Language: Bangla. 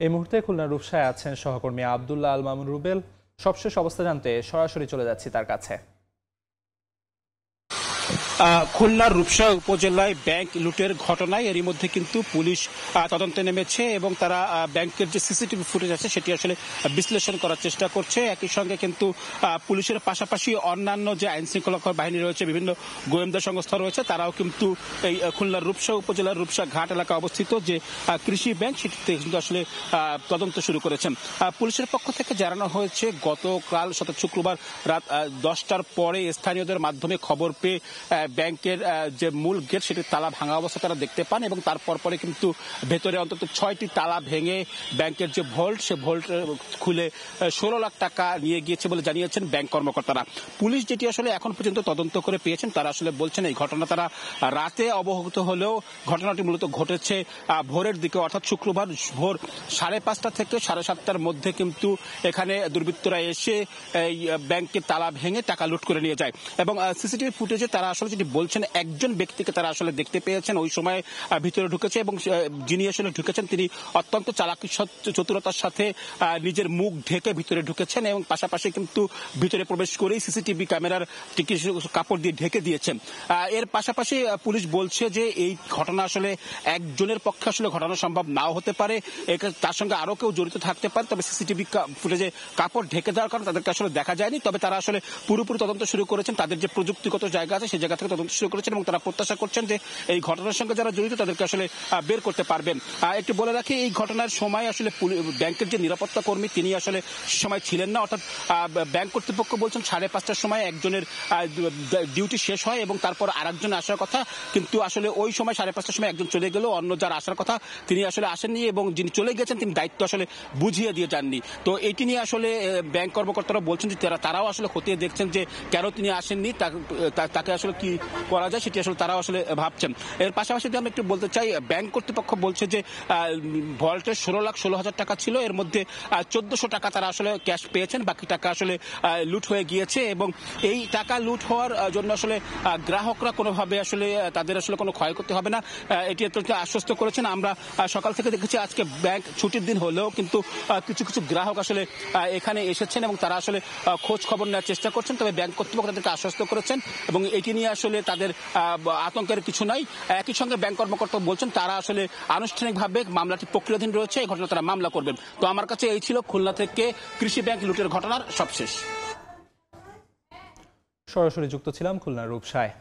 এই মুহূর্তে খুলনার রূপসায় আছেন সহকর্মী আব্দুল্লাহ আল মামুন রুবেল। সবশেষ অবস্থা জানতে সরাসরি চলে যাচ্ছি তার কাছে। খুলনার রূপসা উপজেলায় ব্যাংক লুটের ঘটনায় এরই মধ্যে কিন্তু পুলিশ তদন্তে নেমেছে এবং তারা ব্যাংকের যে সিসিটিভি ফুটেজ আছে সেটি আসলে বিশ্লেষণ করার চেষ্টা করছে। একই সঙ্গে কিন্তু পুলিশের পাশাপাশি অন্যান্য যে আইন শৃঙ্খলা বাহিনী রয়েছে, বিভিন্ন গোয়েন্দা সংস্থা রয়েছে, তারাও কিন্তু এই খুলনার রূপসা উপজেলার রূপসা ঘাট এলাকা অবস্থিত যে কৃষি ব্যাংক সেটিতে কিন্তু আসলে তদন্ত শুরু করেছেন। পুলিশের পক্ষ থেকে জানানো হয়েছে গতকাল শুক্রবার রাত 10টার পরে স্থানীয়দের মাধ্যমে খবর পেয়ে ব্যাংকের যে মূল গেট সেটির তালা ভাঙা অবস্থা তারা দেখতে পান এবং তারপর পরে কিন্তু ভেতরে অন্তত 6টি তালা ভেঙে ব্যাংকের যে ভল্ট সে ভল্ট খুলে 16 লাখ টাকা নিয়ে গিয়েছে বলে জানিয়েছেন ব্যাংক কর্মকর্তারা। পুলিশ যেটি আসলে এখন পর্যন্ত তদন্ত করে পেয়েছেন তারা আসলে বলছেন এই ঘটনা তারা রাতে অবগত হলেও ঘটনাটি মূলত ঘটেছে ভোরের দিকে, অর্থাৎ শুক্রবার ভোর 5:30 থেকে 7:30টার মধ্যে কিন্তু এখানে দুর্বৃত্তরা এসে এই ব্যাংকের তালা ভেঙে টাকা লুট করে নিয়ে যায় এবং সিসিটিভি ফুটেজে তারা আসলে যেটি বলছেন একজন ব্যক্তিকে তারা আসলে দেখতে পেয়েছেন ওই সময় ভিতরে ঢুকেছে এবং যিনি আসলে ঢুকেছেন তিনি অত্যন্ত চালাকি চতুরতার সাথে নিজের মুখ ঢেকে ভিতরে ঢুকেছেন এবং পাশাপাশি কিন্তু ভিতরে প্রবেশ করেই সিসিটিভি ক্যামেরার কাপড় দিয়ে ঢেকে দিয়েছেন। এর পাশাপাশি পুলিশ বলছে যে এই ঘটনা আসলে একজনের পক্ষে আসলে ঘটানো সম্ভব নাও হতে পারে, তার সঙ্গে আরো কেউ জড়িত থাকতে পারে, তবে সিসিটিভি ফুটেজে কাপড় ঢেকে দেওয়ার কারণে তাদেরকে আসলে দেখা যায়নি। তবে তারা আসলে পুরোপুরি তদন্ত শুরু করেছেন, তাদের যে প্রযুক্তিগত জায়গা আছে সেই জায়গা থেকে তদন্ত শুরু করেছেন এবং তারা প্রত্যাশা করছেন যে এই ঘটনার সঙ্গে যারা জড়িত তাদেরকে আসলে বের করতে পারবেন। একটু বলে রাখি এই ঘটনার সময় আসলে ব্যাংকের যে নিরাপত্তা কর্মী তিনি আসলে সময় ছিলেন না, অর্থাৎ ব্যাংক কর্তৃপক্ষ বলছেন 5:30টার সময় একজনের ডিউটি শেষ হয় এবং তারপর আরেকজন আসার কথা, কিন্তু আসলে ওই সময় 5:30টার সময় একজন চলে গেল, অন্য যার আসার কথা তিনি আসলে আসেননি এবং যিনি চলে গেছেন তিনি দায়িত্ব আসলে বুঝিয়ে দিয়ে যাননি। তো এটি নিয়ে আসলে ব্যাংক কর্মকর্তারা বলছেন যে তারাও আসলে খতিয়ে দেখছেন যে কেন তিনি আসেননি, তাকে আসলে কি করা যায় সেটি আসলে তারাও আসলে ভাবছেন। এর পাশাপাশি আমি একটু বলতে চাই ব্যাংক কর্তৃপক্ষ বলছে যে ভল্টের 16,16,000 টাকা ছিল, এর মধ্যে 1400 টাকা তারা আসলে ক্যাশ পেয়েছেন, বাকি টাকা আসলে লুট হয়ে গিয়েছে এবং এই টাকা লুট হওয়ার জন্য আসলে গ্রাহকরা কোনোভাবে আসলে তাদের আসলে কোনো ক্ষয়ক্ষতি হবে না এটি আশ্বস্ত করেছেন। আমরা সকাল থেকে দেখেছি আজকে ব্যাংক ছুটির দিন হলেও কিন্তু কিছু কিছু গ্রাহক আসলে এখানে এসেছেন এবং তারা আসলে খোঁজ খবর নেওয়ার চেষ্টা করছেন, তবে ব্যাংক কর্তৃপক্ষ তাদেরকে আশ্বস্ত করেছেন এবং এটি নিয়ে আসলে তাদের আতঙ্কের কিছু নাই। একই সঙ্গে ব্যাংক কর্মকর্তা বলছেন তারা আসলে আনুষ্ঠানিকভাবে মামলাটি প্রক্রিয়াধীন রয়েছে, এই ঘটনা তারা মামলা করবেন। তো আমার কাছে এই ছিল খুলনা থেকে কৃষি ব্যাংক লুটের ঘটনার সবশেষ। সরাসরি যুক্ত ছিলাম খুলনার রূপসায়।